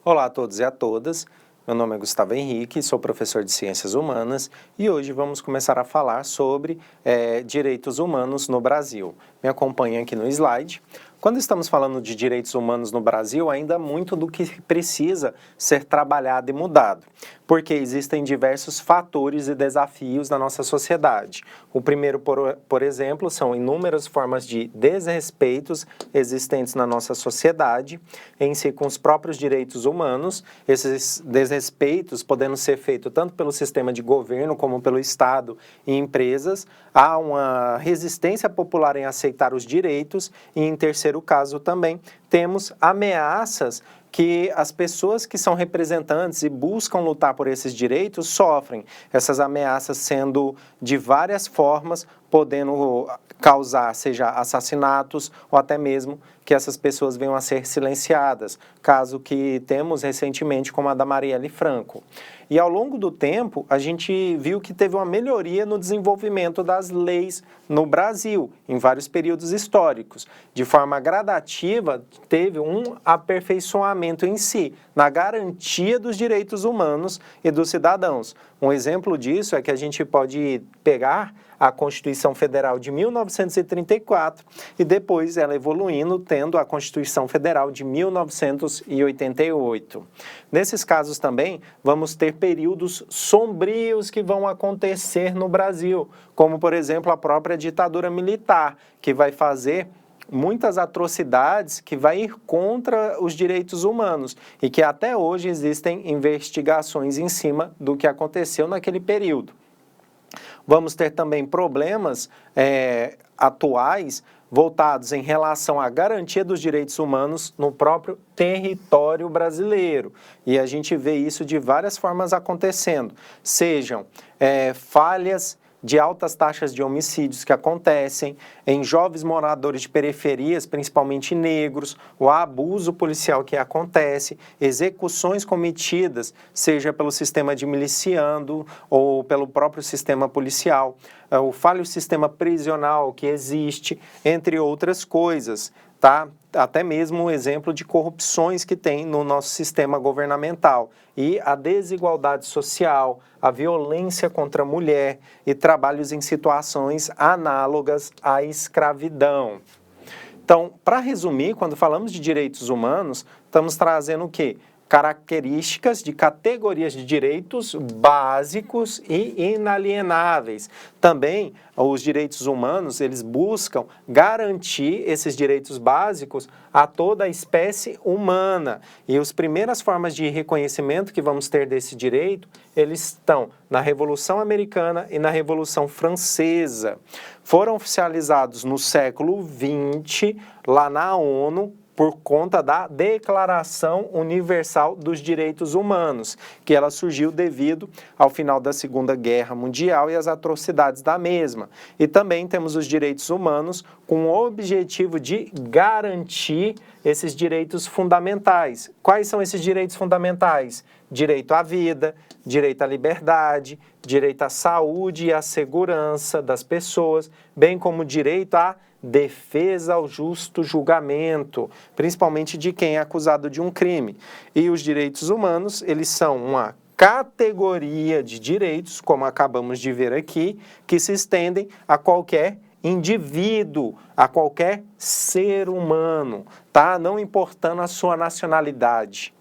Olá a todos e a todas, meu nome é Gustavo Henrique, sou professor de Ciências Humanas e hoje vamos começar a falar sobre direitos humanos no Brasil. Me acompanhe aqui no slide. Quando estamos falando de direitos humanos no Brasil, ainda há muito do que precisa ser trabalhado e mudado, porque existem diversos fatores e desafios na nossa sociedade. O primeiro, por exemplo, são inúmeras formas de desrespeitos existentes na nossa sociedade, em si com os próprios direitos humanos, esses desrespeitos podendo ser feitos tanto pelo sistema de governo como pelo Estado e empresas. Há uma resistência popular em aceitar os direitos e, em terceiro caso, também temos ameaças que as pessoas que são representantes e buscam lutar por esses direitos sofrem. Essas ameaças sendo de várias formas, podendo causar, seja assassinatos ou até mesmo que essas pessoas venham a ser silenciadas, caso que temos recentemente como a da Marielle Franco. E ao longo do tempo, a gente viu que teve uma melhoria no desenvolvimento das leis no Brasil, em vários períodos históricos. De forma gradativa, teve um aperfeiçoamento em si, na garantia dos direitos humanos e dos cidadãos. Um exemplo disso é que a gente pode pegar a Constituição Federal de 1934 e depois ela evoluindo, tendo a Constituição Federal de 1988. Nesses casos também, vamos ter períodos sombrios que vão acontecer no Brasil, como, por exemplo, a própria ditadura militar, que vai fazer muitas atrocidades que vai ir contra os direitos humanos e que até hoje existem investigações em cima do que aconteceu naquele período. Vamos ter também problemas atuais voltados em relação à garantia dos direitos humanos no próprio território brasileiro. E a gente vê isso de várias formas acontecendo, sejam falhas de altas taxas de homicídios que acontecem em jovens moradores de periferias, principalmente negros, o abuso policial que acontece, execuções cometidas, seja pelo sistema de miliciano ou pelo próprio sistema policial, o falho sistema prisional que existe, entre outras coisas, tá? Até mesmo um exemplo de corrupções que tem no nosso sistema governamental e a desigualdade social, a violência contra a mulher e trabalhos em situações análogas à escravidão. Então, para resumir, quando falamos de direitos humanos, estamos trazendo o quê? Características de categorias de direitos básicos e inalienáveis. Também, os direitos humanos, eles buscam garantir esses direitos básicos a toda a espécie humana. E as primeiras formas de reconhecimento que vamos ter desse direito, eles estão na Revolução Americana e na Revolução Francesa. Foram oficializados no século XX, lá na ONU, por conta da Declaração Universal dos Direitos Humanos, que ela surgiu devido ao final da Segunda Guerra Mundial e às atrocidades da mesma. E também temos os direitos humanos com o objetivo de garantir esses direitos fundamentais. Quais são esses direitos fundamentais? Direito à vida, direito à liberdade, direito à saúde e à segurança das pessoas, bem como direito à defesa ao justo julgamento, principalmente de quem é acusado de um crime. E os direitos humanos, eles são uma categoria de direitos, como acabamos de ver aqui, que se estendem a qualquer indivíduo, a qualquer ser humano, tá? Não importando a sua nacionalidade.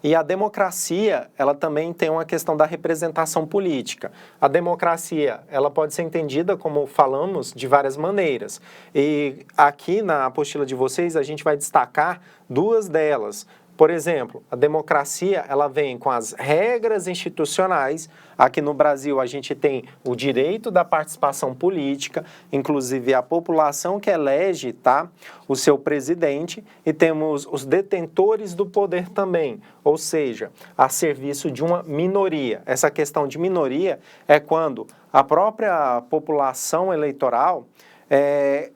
E a democracia, ela também tem uma questão da representação política. A democracia, ela pode ser entendida, como falamos, de várias maneiras. E aqui na apostila de vocês, a gente vai destacar duas delas. Por exemplo, a democracia, ela vem com as regras institucionais. Aqui no Brasil, a gente tem o direito da participação política, inclusive a população que elege, tá, o seu presidente, e temos os detentores do poder também, ou seja, a serviço de uma minoria. Essa questão de minoria é quando a própria população eleitoral,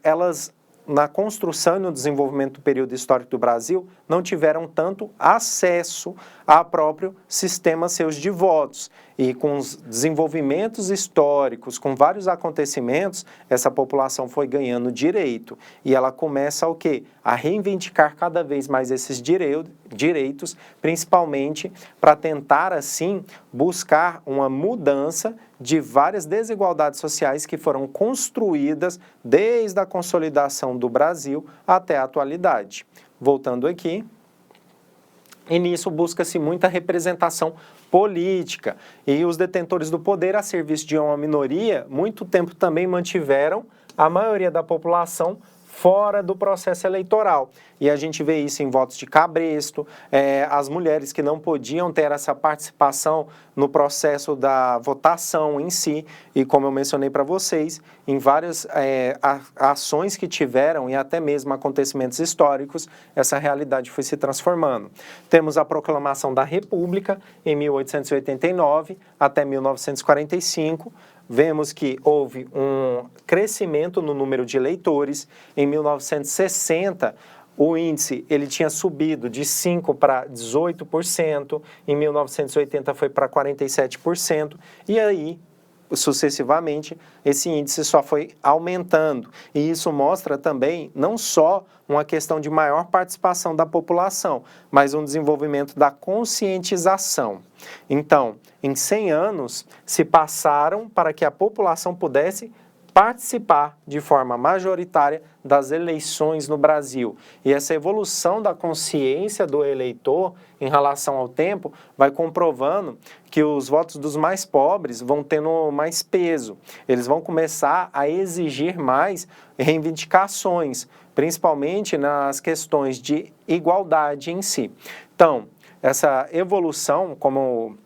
elas na construção e no desenvolvimento do período histórico do Brasil, não tiveram tanto acesso ao próprio sistema seus de votos. E com os desenvolvimentos históricos, com vários acontecimentos, essa população foi ganhando direito. E ela começa o quê? A reivindicar cada vez mais esses direitos, principalmente para tentar, assim, buscar uma mudança de várias desigualdades sociais que foram construídas desde a consolidação do Brasil até a atualidade. Voltando aqui, e nisso busca-se muita representação política, e os detentores do poder a serviço de uma minoria, muito tempo também mantiveram a maioria da população fora do processo eleitoral. E a gente vê isso em votos de cabresto, as mulheres que não podiam ter essa participação no processo da votação em si, e como eu mencionei para vocês, em várias ações que tiveram e até mesmo acontecimentos históricos, essa realidade foi se transformando. Temos a proclamação da República em 1889 até 1945, vemos que houve um crescimento no número de eleitores. Em 1960, o índice ele tinha subido de 5% para 18%, em 1980 foi para 47%, e aí, sucessivamente, esse índice só foi aumentando. E isso mostra também não só uma questão de maior participação da população, mas um desenvolvimento da conscientização. Então, em 100 anos, se passaram para que a população pudesse participar de forma majoritária das eleições no Brasil. E essa evolução da consciência do eleitor em relação ao tempo vai comprovando que os votos dos mais pobres vão tendo mais peso. Eles vão começar a exigir mais reivindicações, principalmente nas questões de igualdade em si. Então, essa evolução, como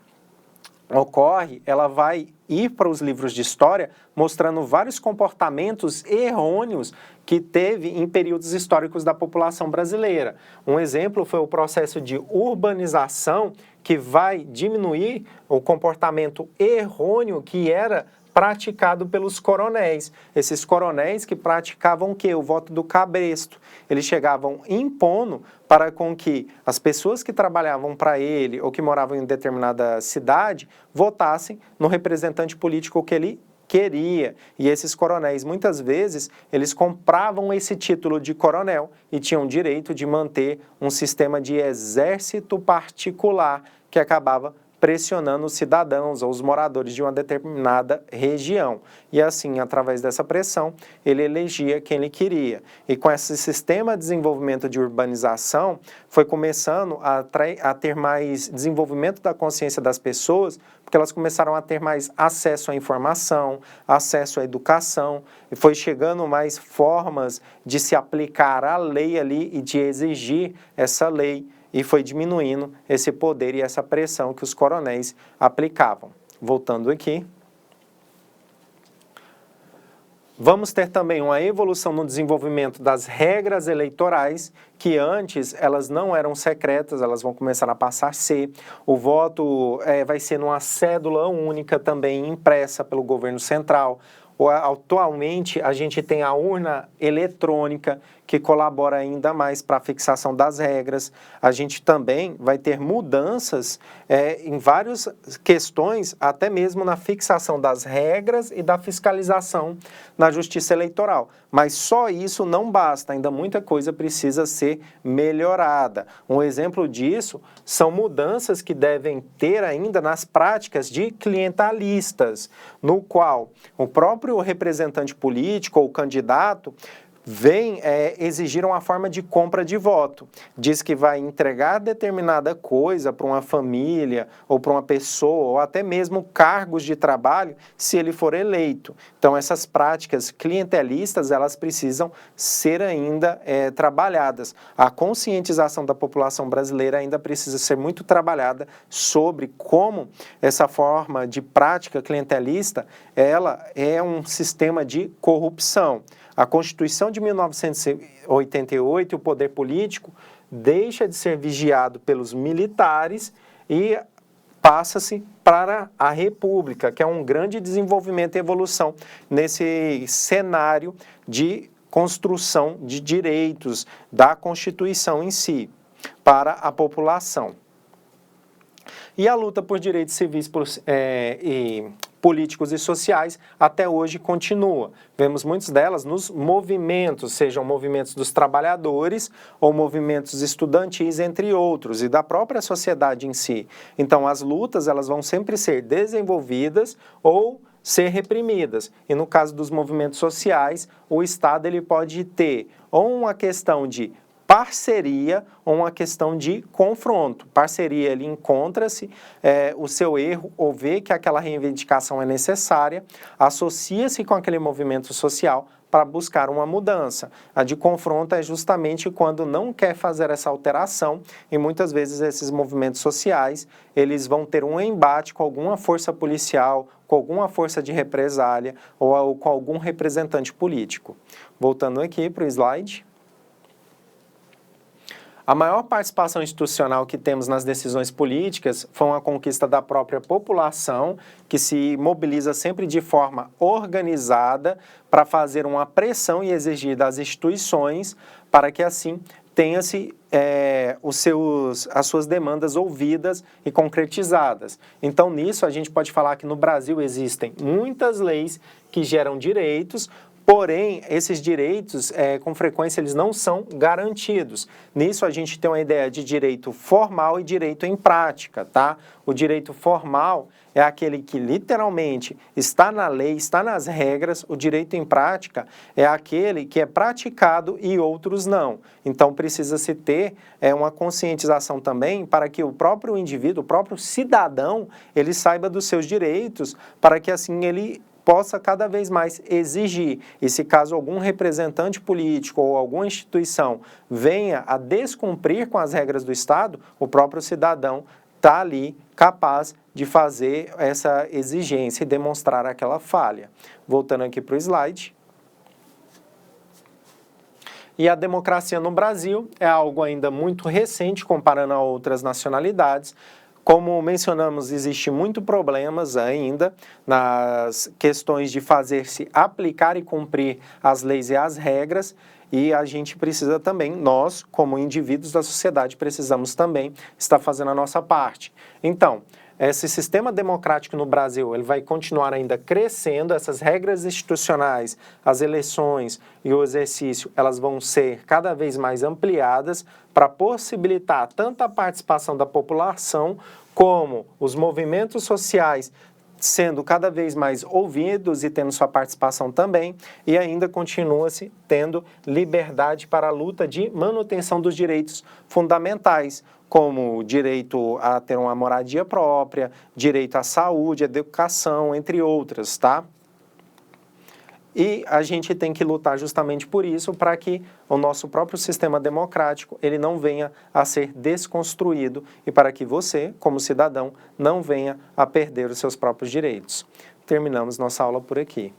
ocorre, ela vai ir para os livros de história mostrando vários comportamentos errôneos que teve em períodos históricos da população brasileira. Um exemplo foi o processo de urbanização, que vai diminuir o comportamento errôneo que era praticado pelos coronéis. Esses coronéis que praticavam o quê? O voto do cabresto. Eles chegavam impondo para com que as pessoas que trabalhavam para ele ou que moravam em determinada cidade votassem no representante político que ele queria. E esses coronéis, muitas vezes, eles compravam esse título de coronel e tinham direito de manter um sistema de exército particular que acabava pressionando os cidadãos ou os moradores de uma determinada região. E assim, através dessa pressão, ele elegia quem ele queria. E com esse sistema de desenvolvimento de urbanização, foi começando a ter mais desenvolvimento da consciência das pessoas, porque elas começaram a ter mais acesso à informação, acesso à educação, e foi chegando mais formas de se aplicar a lei ali e de exigir essa lei, e foi diminuindo esse poder e essa pressão que os coronéis aplicavam. Voltando aqui. Vamos ter também uma evolução no desenvolvimento das regras eleitorais, que antes elas não eram secretas, elas vão começar a passar a ser. O voto vai ser numa cédula única também impressa pelo governo central. Atualmente, a gente tem a urna eletrônica, que colabora ainda mais para a fixação das regras. A gente também vai ter mudanças em várias questões, até mesmo na fixação das regras e da fiscalização na justiça eleitoral. Mas só isso não basta, ainda muita coisa precisa ser melhorada. Um exemplo disso são mudanças que devem ter ainda nas práticas de clientelistas, no qual o próprio representante político ou candidato vem exigir uma forma de compra de voto. Diz que vai entregar determinada coisa para uma família ou para uma pessoa, ou até mesmo cargos de trabalho, se ele for eleito. Então, essas práticas clientelistas, elas precisam ser ainda trabalhadas. A conscientização da população brasileira ainda precisa ser muito trabalhada sobre como essa forma de prática clientelista, ela é um sistema de corrupção. A Constituição de 1988, o poder político, deixa de ser vigiado pelos militares e passa-se para a República, que é um grande desenvolvimento e evolução nesse cenário de construção de direitos da Constituição em si, para a população. E a luta por direitos civis e políticos e sociais até hoje continua. Vemos muitas delas nos movimentos, sejam movimentos dos trabalhadores ou movimentos estudantis, entre outros, e da própria sociedade em si. Então, as lutas elas vão sempre ser desenvolvidas ou ser reprimidas. E no caso dos movimentos sociais, o Estado ele pode ter ou uma questão de parceria ou uma questão de confronto. Parceria, ele encontra-se o seu erro ou vê que aquela reivindicação é necessária, associa-se com aquele movimento social para buscar uma mudança. A de confronto é justamente quando não quer fazer essa alteração e muitas vezes esses movimentos sociais, eles vão ter um embate com alguma força policial, com alguma força de represália ou com algum representante político. Voltando aqui para o slide. A maior participação institucional que temos nas decisões políticas foi uma conquista da própria população, que se mobiliza sempre de forma organizada para fazer uma pressão e exigir das instituições para que assim tenha-se as suas demandas ouvidas e concretizadas. Então, nisso, a gente pode falar que no Brasil existem muitas leis que geram direitos. Porém, esses direitos, com frequência, eles não são garantidos. Nisso, a gente tem uma ideia de direito formal e direito em prática, tá? O direito formal é aquele que, literalmente, está na lei, está nas regras. O direito em prática é aquele que é praticado e outros não. Então, precisa-se ter uma conscientização também para que o próprio indivíduo, o próprio cidadão, ele saiba dos seus direitos, para que, assim, ele possa cada vez mais exigir. E se caso algum representante político ou alguma instituição venha a descumprir com as regras do Estado, o próprio cidadão está ali capaz de fazer essa exigência e demonstrar aquela falha. Voltando aqui para o slide. E a democracia no Brasil é algo ainda muito recente comparando a outras nacionalidades. Como mencionamos, existe muito problemas ainda nas questões de fazer-se aplicar e cumprir as leis e as regras, e a gente precisa também, nós, como indivíduos da sociedade, precisamos também estar fazendo a nossa parte. Então, esse sistema democrático no Brasil, ele vai continuar ainda crescendo, essas regras institucionais, as eleições e o exercício, elas vão ser cada vez mais ampliadas para possibilitar tanto a participação da população como os movimentos sociais sendo cada vez mais ouvidos e tendo sua participação também, e ainda continua-se tendo liberdade para a luta de manutenção dos direitos fundamentais, como o direito a ter uma moradia própria, direito à saúde, à educação, entre outras, tá? E a gente tem que lutar justamente por isso, para que o nosso próprio sistema democrático ele não venha a ser desconstruído e para que você, como cidadão, não venha a perder os seus próprios direitos. Terminamos nossa aula por aqui.